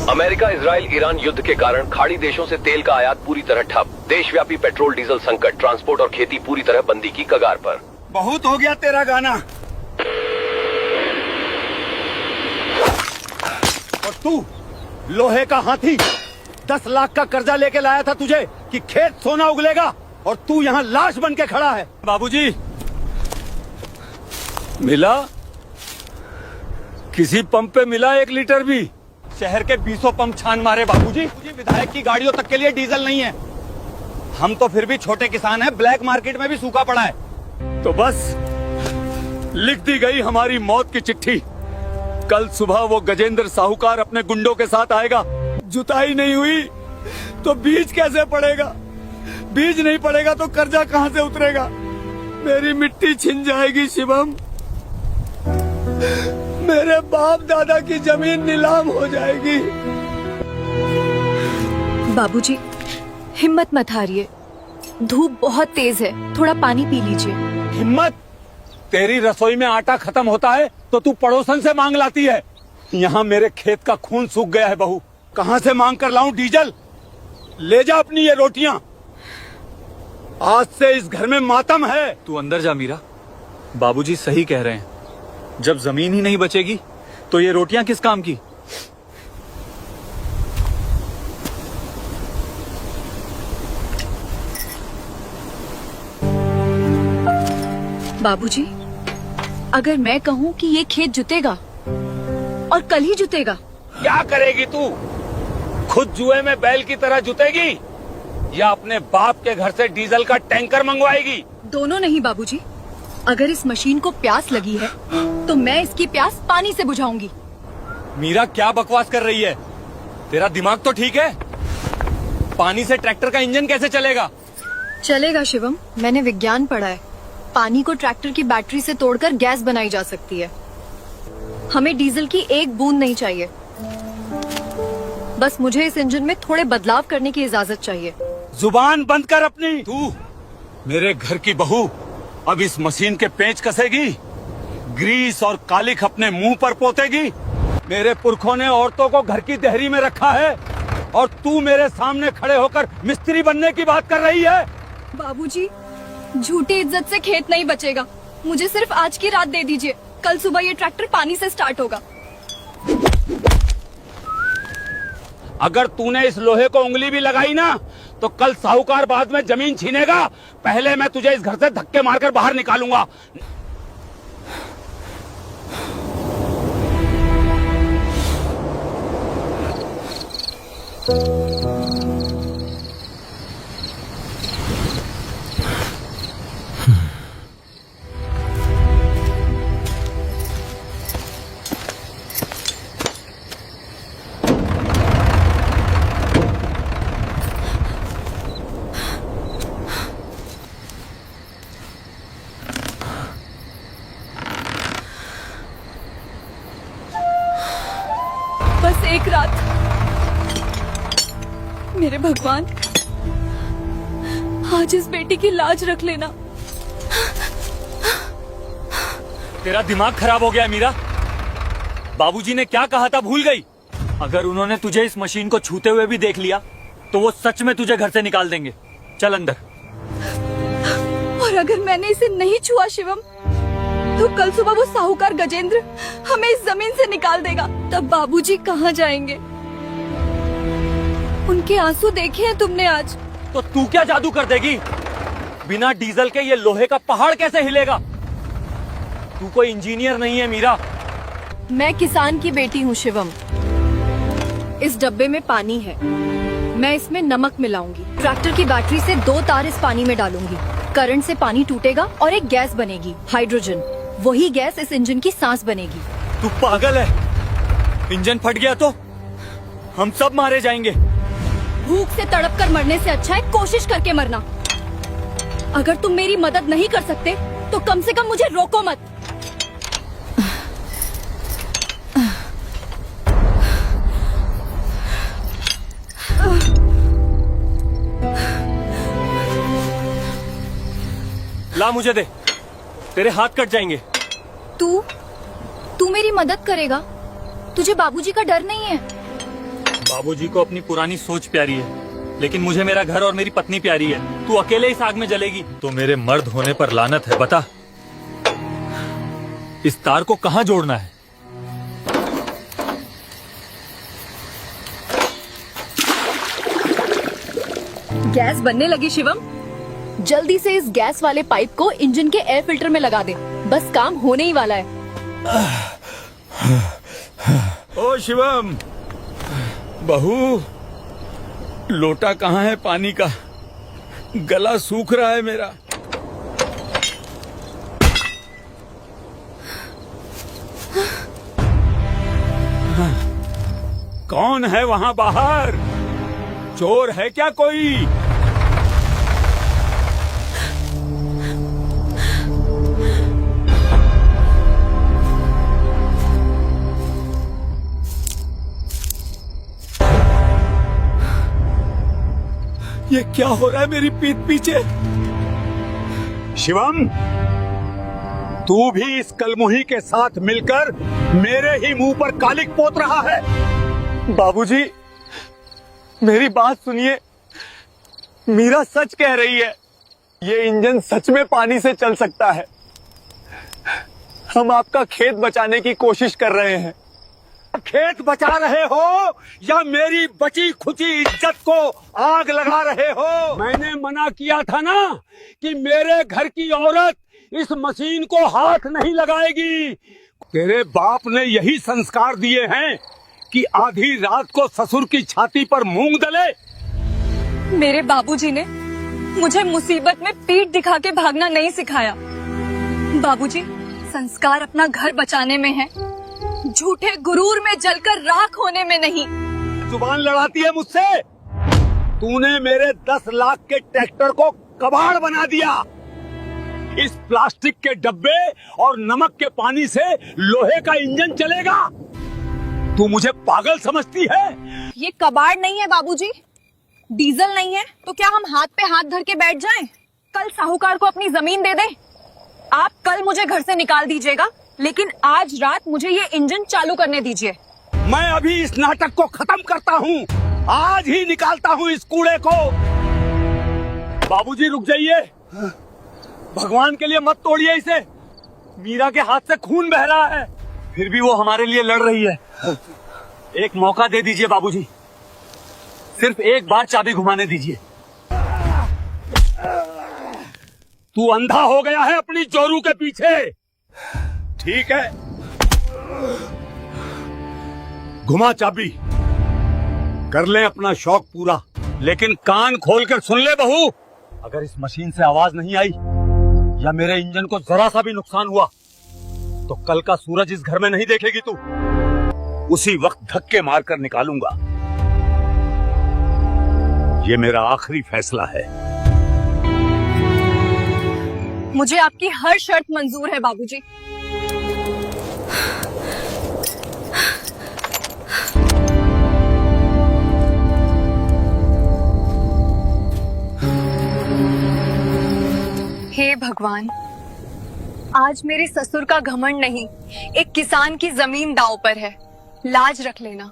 America Israel Iran युद्ध के कारण खाड़ी देशों से तेल का आयात पूरी तरह ठप। देशव्यापी पेट्रोल डीजल संकट, ट्रांसपोर्ट और खेती पूरी तरह बंदी की कगार पर। बहुत हो गया तेरा गाना। और तू लोहे का हाथी 10 लाख का कर्जा लेके लाया था तुझे कि खेत सोना उगलेगा, और तू यहाँ लाश बन के खड़ा है। बाबूजी, मिला? किसी पंप पे मिला 1 लीटर भी? शहर के 20 पंप छान मारे बाबूजी। विधायक की गाड़ियों तक के लिए डीजल नहीं है। हम तो फिर भी छोटे किसान हैं, ब्लैक मार्केट में भी सूखा पड़ा है। तो बस लिख दी गई हमारी मौत की चिट्ठी। कल सुबह वो गजेंद्र साहूकार अपने गुंडों के साथ आएगा। जुताई नहीं हुई तो बीज कैसे पड़ेगा? बीज नहीं पड़ेगा तो कर्जा कहाँ से उतरेगा? मेरी मिट्टी छिन जाएगी शिवम। मेरे बाप दादा की जमीन नीलाम हो जाएगी। बाबूजी, हिम्मत मत हारिए। धूप बहुत तेज है, थोड़ा पानी पी लीजिए। हिम्मत? तेरी रसोई में आटा खत्म होता है तो तू पड़ोसन से मांग लाती है। यहाँ मेरे खेत का खून सूख गया है बहू, कहाँ से मांग कर लाऊं डीजल? ले जा अपनी ये रोटियां। आज से इस घर में मातम है। तू अंदर जा मीरा, बाबूजी सही कह रहे हैं। जब जमीन ही नहीं बचेगी तो ये रोटियां किस काम की? बाबूजी, अगर मैं कहूँ कि ये खेत जुतेगा और कल ही जुतेगा, क्या करेगी तू? खुद जुए में बैल की तरह जुतेगी या अपने बाप के घर से डीजल का टैंकर मंगवाएगी? दोनों नहीं बाबूजी। अगर इस मशीन को प्यास लगी है तो मैं इसकी प्यास पानी से बुझाऊंगी। मीरा, क्या बकवास कर रही है? तेरा दिमाग तो ठीक है? पानी से ट्रैक्टर का इंजन कैसे चलेगा? चलेगा शिवम, मैंने विज्ञान पढ़ा है। पानी को ट्रैक्टर की बैटरी से तोड़कर गैस बनाई जा सकती है। हमें डीजल की एक बूंद नहीं चाहिए। बस मुझे इस इंजन में थोड़े बदलाव करने की इजाजत चाहिए। जुबान बंद कर अपनी। तू मेरे घर की बहू अब इस मशीन के पेंच कसेगी, ग्रीस और कालिख अपने मुंह पर पोतेगी। मेरे पुरखों ने औरतों को घर की देहरी में रखा है और तू मेरे सामने खड़े होकर मिस्त्री बनने की बात कर रही है। बाबूजी, झूठी इज्जत से खेत नहीं बचेगा। मुझे सिर्फ आज की रात दे दीजिए, कल सुबह ये ट्रैक्टर पानी से स्टार्ट होगा। अगर तूने इस लोहे को उंगली भी लगाई ना तो कल साहूकार बाद में जमीन छीनेगा। पहले मैं तुझे इस घर से धक्के मारकर बाहर निकालूंगा। बस एक रात। मेरे भगवान, आज इस बेटी की लाज रख लेना। तेरा दिमाग खराब हो गया है मीरा। बाबूजी ने क्या कहा था भूल गई? अगर उन्होंने तुझे इस मशीन को छूते हुए भी देख लिया तो वो सच में तुझे घर से निकाल देंगे। चल अंदर। और अगर मैंने इसे नहीं छुआ शिवम, तो कल सुबह वो साहूकार गजेंद्र हमें इस जमीन से निकाल देगा। तब बाबूजी कहाँ जाएंगे? उनके आंसू देखे हैं तुमने आज? तो तू क्या जादू कर देगी? बिना डीजल के ये लोहे का पहाड़ कैसे हिलेगा? तू कोई इंजीनियर नहीं है मीरा। मैं किसान की बेटी हूँ शिवम। इस डब्बे में पानी है, मैं इसमें नमक मिलाऊंगी। ट्रैक्टर की बैटरी से 2 तार इस पानी में डालूंगी। करंट से पानी टूटेगा और एक गैस बनेगी, हाइड्रोजन। वही गैस इस इंजन की सांस बनेगी। तू पागल है? इंजन फट गया तो हम सब मारे जाएंगे। भूख से तड़प कर मरने से अच्छा है कोशिश करके मरना। अगर तुम मेरी मदद नहीं कर सकते तो कम से कम मुझे रोको मत। ला मुझे दे, तेरे हाथ कट जाएंगे। तू मेरी मदद करेगा? तुझे बाबूजी का डर नहीं है? बाबूजी को अपनी पुरानी सोच प्यारी है, लेकिन मुझे मेरा घर और मेरी पत्नी प्यारी है। तू अकेले इस आग में जलेगी तो मेरे मर्द होने पर लानत है। बता, इस तार को कहाँ जोड़ना है? गैस बनने लगी शिवम। जल्दी से इस गैस वाले पाइप को इंजन के एयर फिल्टर में लगा दे। बस काम होने ही वाला है। ओ शिवम, बहू, लोटा कहाँ है पानी का? गला सूख रहा है मेरा। कौन है वहाँ बाहर? चोर है क्या कोई? ये क्या हो रहा है मेरी पीठ पीछे? शिवम, तू भी इस कलमुही के साथ मिलकर मेरे ही मुंह पर कालिक पोत रहा है। बाबूजी, मेरी बात सुनिए। मीरा सच कह रही है। ये इंजन सच में पानी से चल सकता है। हम आपका खेत बचाने की कोशिश कर रहे हैं। खेत बचा रहे हो या मेरी बची खुची इज्जत को आग लगा रहे हो? मैंने मना किया था ना कि मेरे घर की औरत इस मशीन को हाथ नहीं लगाएगी। तेरे बाप ने यही संस्कार दिए हैं कि आधी रात को ससुर की छाती पर मूंग दले। मेरे बाबूजी ने मुझे मुसीबत में पीठ दिखा के भागना नहीं सिखाया। बाबूजी, संस्कार अपना घर बचाने में है, झूठे गुरूर में जलकर राख होने में नहीं। जुबान लड़ाती है मुझसे? तूने मेरे 10 लाख के ट्रैक्टर को कबाड़ बना दिया। इस प्लास्टिक के डब्बे और नमक के पानी से लोहे का इंजन चलेगा? तू मुझे पागल समझती है? ये कबाड़ नहीं है बाबूजी, डीजल नहीं है तो क्या हम हाथ पे हाथ धर के बैठ जाएं? कल साहूकार को अपनी जमीन दे दे। आप कल मुझे घर से निकाल दीजिएगा, लेकिन आज रात मुझे ये इंजन चालू करने दीजिए। मैं अभी इस नाटक को खत्म करता हूँ। आज ही निकालता हूँ इस कूड़े को। बाबूजी रुक जाइए। भगवान के लिए मत तोड़िए इसे। मीरा के हाथ से खून बह रहा है, फिर भी वो हमारे लिए लड़ रही है। एक मौका दे दीजिए बाबूजी, सिर्फ एक बार चाबी घुमाने दीजिए। तू अंधा हो गया है अपनी जोरू के पीछे। ठीक है, घुमा चाबी, कर ले अपना शौक पूरा। लेकिन कान खोल कर सुन ले बहू, अगर इस मशीन से आवाज नहीं आई या मेरे इंजन को जरा सा भी नुकसान हुआ तो कल का सूरज इस घर में नहीं देखेगी तू। उसी वक्त धक्के मारकर निकालूंगा। ये मेरा आखिरी फैसला है। मुझे आपकी हर शर्त मंजूर है बाबूजी। हे भगवान, आज मेरे ससुर का घमंड नहीं, एक किसान की जमीन दांव पर है। लाज रख लेना।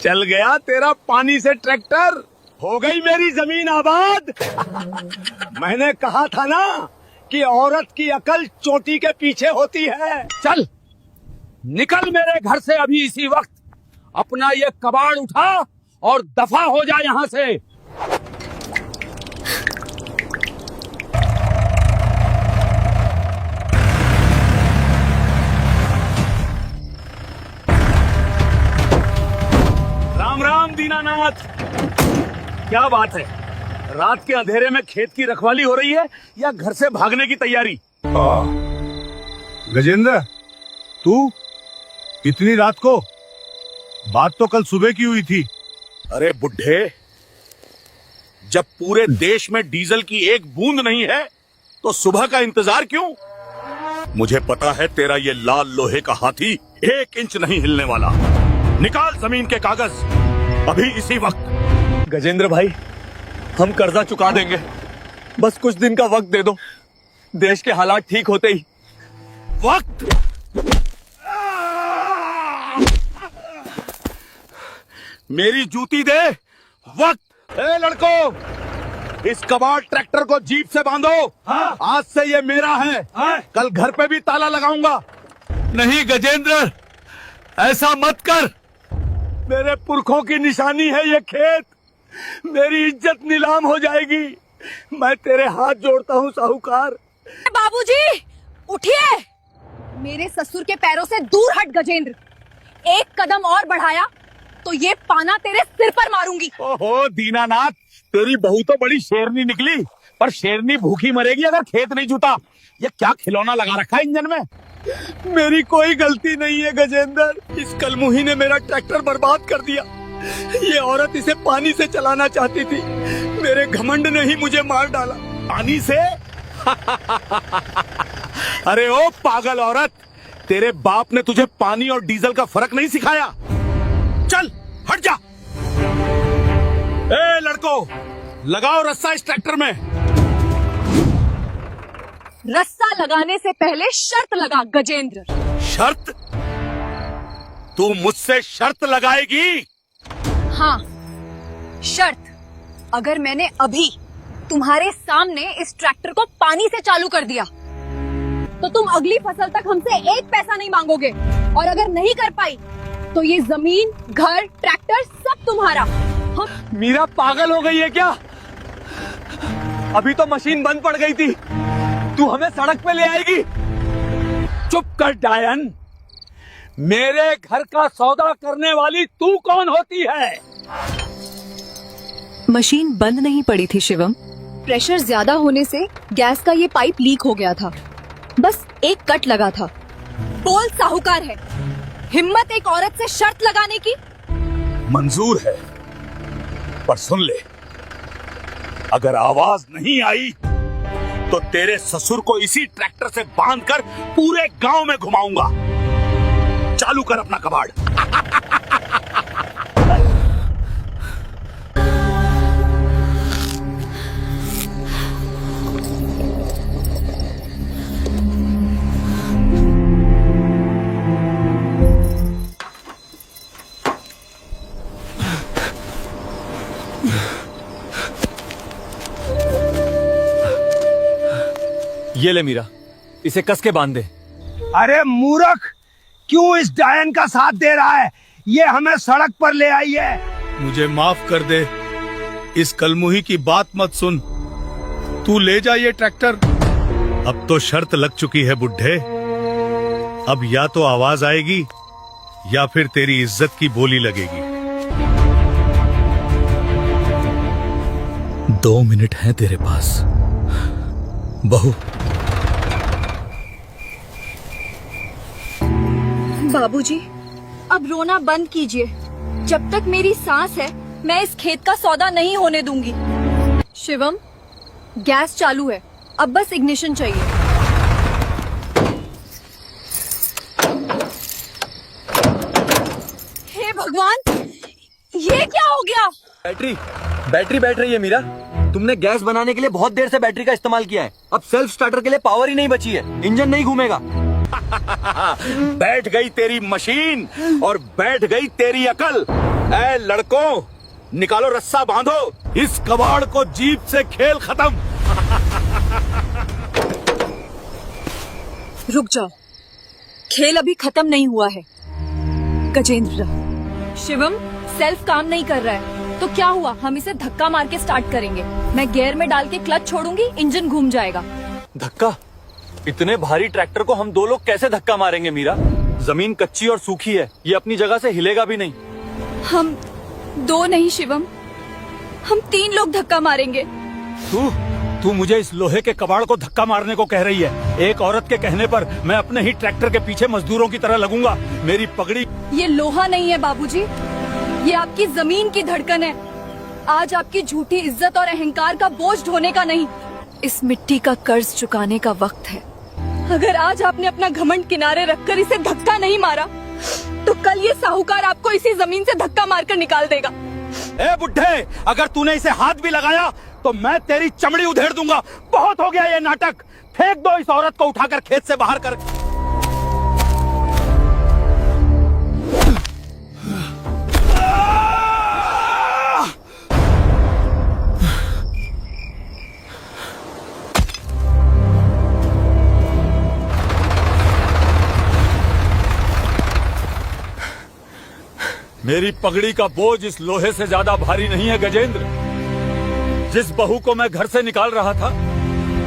चल गया तेरा पानी से ट्रैक्टर, हो गई मेरी जमीन आबाद। मैंने कहा था ना कि औरत की अकल चोटी के पीछे होती है। चल निकल मेरे घर से अभी इसी वक्त। अपना ये कबाड़ उठा और दफा हो जा यहाँ से। राम राम दीनानाथ। क्या बात है, रात के अंधेरे में खेत की रखवाली हो रही है या घर से भागने की तैयारी? गजेंद्र, तू इतनी रात को? बात तो कल सुबह की हुई थी। अरे बुड्ढे, जब पूरे देश में डीजल की एक बूंद नहीं है तो सुबह का इंतजार क्यों? मुझे पता है तेरा ये लाल लोहे का हाथी 1 इंच नहीं हिलने वाला। निकाल जमीन के कागज अभी इसी वक्त। गजेंद्र भाई, हम कर्जा चुका देंगे, बस कुछ दिन का वक्त दे दो। देश के हालात ठीक होते ही। वक्त? मेरी जूती दे। वक्त? ए लड़को, इस कबाड़ ट्रैक्टर को जीप से बांधो। आज से ये मेरा है। कल घर पे भी ताला लगाऊंगा। नहीं गजेंद्र, ऐसा मत कर। मेरे पुरखों की निशानी है ये खेत। मेरी इज्जत नीलाम हो जाएगी। मैं तेरे हाथ जोड़ता हूँ साहूकार। बाबूजी उठिए। मेरे ससुर के पैरों से दूर हट गजेंद्र। एक कदम और बढ़ाया तो ये पाना तेरे सिर पर मारूंगी। ओहो दीनानाथ, तेरी बहू तो बड़ी शेरनी निकली, पर शेरनी भूखी मरेगी अगर खेत नहीं जुटा। ये क्या खिलौना लगा रखा है इंजन में? मेरी कोई गलती नहीं है गजेंद्र। इस कलमुही ने मेरा ट्रैक्टर बर्बाद कर दिया। ये औरत इसे पानी से चलाना चाहती थी। मेरे घमंड ने ही मुझे मार डाला। पानी से? अरे ओ पागल औरत, तेरे बाप ने तुझे पानी और डीजल का फर्क नहीं सिखाया? चल हट जा। ए लड़को, लगाओ रस्सा इस ट्रैक्टर में। रस्सा लगाने से पहले शर्त लगा गजेंद्र। शर्त? तू मुझसे शर्त लगाएगी? हाँ, शर्त। अगर मैंने अभी तुम्हारे सामने इस ट्रैक्टर को पानी से चालू कर दिया तो तुम अगली फसल तक हमसे एक पैसा नहीं मांगोगे। और अगर नहीं कर पाई तो ये जमीन, घर, ट्रैक्टर सब तुम्हारा। मीरा पागल हो गई है क्या? अभी तो मशीन बंद पड़ गई थी। तू हमें सड़क पे ले आएगी? चुप कर डायन। मेरे घर का सौदा करने वाली तू कौन होती है? मशीन बंद नहीं पड़ी थी शिवम। प्रेशर ज्यादा होने से गैस का ये पाइप लीक हो गया था। बस एक कट लगा था। बोल साहूकार है, हिम्मत एक औरत से शर्त लगाने की? मंजूर है, पर सुन ले, अगर आवाज नहीं आई तो तेरे ससुर को इसी ट्रैक्टर से बांधकर पूरे गांव में घुमाऊंगा। चालू कर अपना कबाड़। ये ले मीरा, इसे कस के बांध दे। अरे मूर्ख, क्यों इस डायन का साथ दे रहा है? ये हमें सड़क पर ले आई है। मुझे माफ कर दे, इस कलमुही की बात मत सुन। तू ले जा ये ट्रैक्टर। अब तो शर्त लग चुकी है बुड्ढे। अब या तो आवाज आएगी या फिर तेरी इज्जत की बोली लगेगी। 2 मिनट हैं तेरे पास बहू। बाबूजी, अब रोना बंद कीजिए। जब तक मेरी सांस है मैं इस खेत का सौदा नहीं होने दूंगी। शिवम, गैस चालू है, अब बस इग्निशन चाहिए। हे भगवान, ये क्या हो गया? बैटरी बैठ रही है मीरा। तुमने गैस बनाने के लिए बहुत देर से बैटरी का इस्तेमाल किया है। अब सेल्फ स्टार्टर के लिए पावर ही नहीं बची है, इंजन नहीं घूमेगा। बैठ गई तेरी मशीन और बैठ गई तेरी अकल। ऐ लड़कों, निकालो रस्सा, बांधो। इस कबाड़ को जीप से खेल खत्म। रुक जाओ, खेल अभी खत्म नहीं हुआ है गजेंद्र। शिवम, सेल्फ काम नहीं कर रहा है तो क्या हुआ? हम इसे धक्का मार के स्टार्ट करेंगे। मैं गियर में डाल के क्लच छोड़ूंगी, इंजन घूम जाएगा। धक्का? इतने भारी ट्रैक्टर को हम 2 लोग कैसे धक्का मारेंगे मीरा? जमीन कच्ची और सूखी है, ये अपनी जगह से हिलेगा भी नहीं। हम 2 नहीं शिवम, हम 3 लोग धक्का मारेंगे। तू मुझे इस लोहे के कबाड़ को धक्का मारने को कह रही है? एक औरत के कहने पर मैं अपने ही ट्रैक्टर के पीछे मजदूरों की तरह लगूंगा। मेरी पगड़ी। ये लोहा नहीं है बाबूजी, ये आपकी जमीन की धड़कन है। आज आपकी झूठी इज्जत और अहंकार का बोझ ढोने का नहीं, इस मिट्टी का कर्ज चुकाने का वक्त है। अगर आज आपने अपना घमंड किनारे रखकर इसे धक्का नहीं मारा तो कल ये साहूकार आपको इसी जमीन से धक्का मारकर निकाल देगा। ए बुड्ढे, अगर तूने इसे हाथ भी लगाया तो मैं तेरी चमड़ी उधेड़ दूंगा। बहुत हो गया ये नाटक। फेंक दो इस औरत को उठाकर खेत से बाहर कर। मेरी पगड़ी का बोझ इस लोहे से ज्यादा भारी नहीं है गजेंद्र। जिस बहू को मैं घर से निकाल रहा था,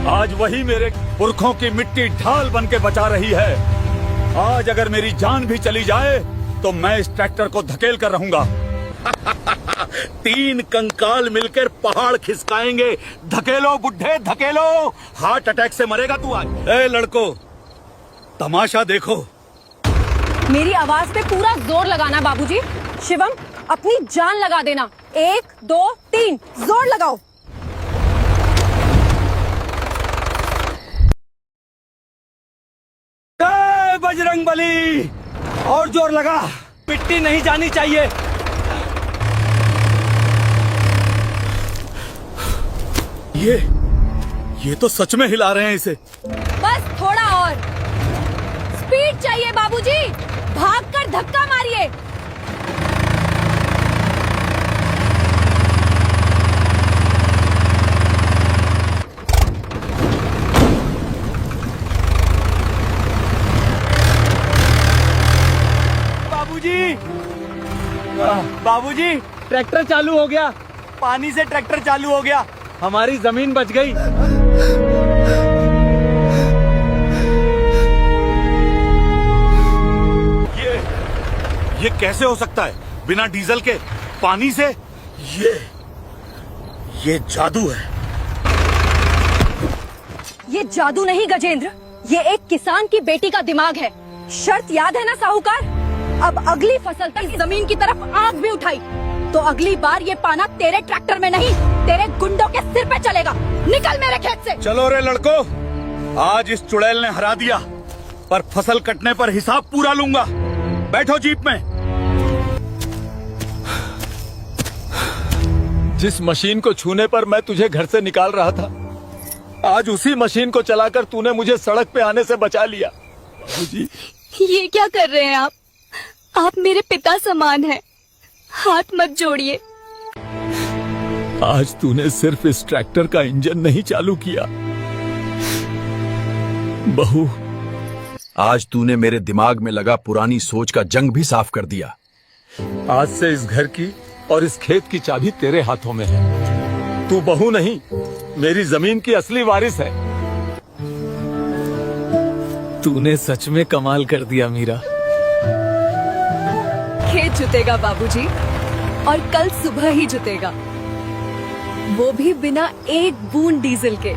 आज वही मेरे पुरखों की मिट्टी ढाल बन के बचा रही है। आज अगर मेरी जान भी चली जाए तो मैं इस ट्रैक्टर को धकेल कर रहूंगा। 3 कंकाल मिलकर पहाड़ खिसकाएंगे। धकेलो बुड्ढे धकेलो, हार्ट अटैक से मरेगा तू आज। ए लड़को, तमाशा देखो। मेरी आवाज पे पूरा जोर लगाना बाबूजी। शिवम, अपनी जान लगा देना। 1 2 3 जोर लगाओ। जय बजरंग बली। और जोर लगा, मिट्टी नहीं जानी चाहिए। ये तो सच में हिला रहे हैं इसे। बस थोड़ा और स्पीड चाहिए बाबूजी। भागकर धक्का मारिए। बाबूजी, ट्रैक्टर चालू हो गया। पानी से ट्रैक्टर चालू हो गया। हमारी जमीन बच गई। ये कैसे हो सकता है बिना डीजल के, पानी से? ये जादू है। ये जादू नहीं गजेंद्र, ये एक किसान की बेटी का दिमाग है। शर्त याद है ना साहूकार? अब अगली फसल तक जमीन की तरफ आंख भी उठाई तो अगली बार ये पाना तेरे ट्रैक्टर में नहीं, तेरे गुंडों के सिर पे चलेगा। निकल मेरे खेत से। चलो रे लड़को, आज इस चुड़ैल ने हरा दिया, पर फसल कटने पर हिसाब पूरा लूंगा। बैठो जीप में। जिस मशीन को छूने पर मैं तुझे घर से निकाल रहा था, आज उसी मशीन को चलाकर तूने मुझे सड़क पे आने से बचा लिया। जी, ये क्या कर रहे हैं आप? आप मेरे पिता समान हैं। हाथ मत जोड़िए। आज तूने सिर्फ इस ट्रैक्टर का इंजन नहीं चालू किया, बहू, आज तूने मेरे दिमाग में लगा पुरानी सोच का जंग भी साफ कर दिया। आज से इस घर की और इस खेत की चाबी तेरे हाथों में है। तू बहू नहीं, मेरी जमीन की असली वारिस है। तूने सच में कमाल कर दिया मीरा। खेत जुतेगा बाबूजी, और कल सुबह ही जुतेगा, वो भी बिना एक बूंद डीजल के।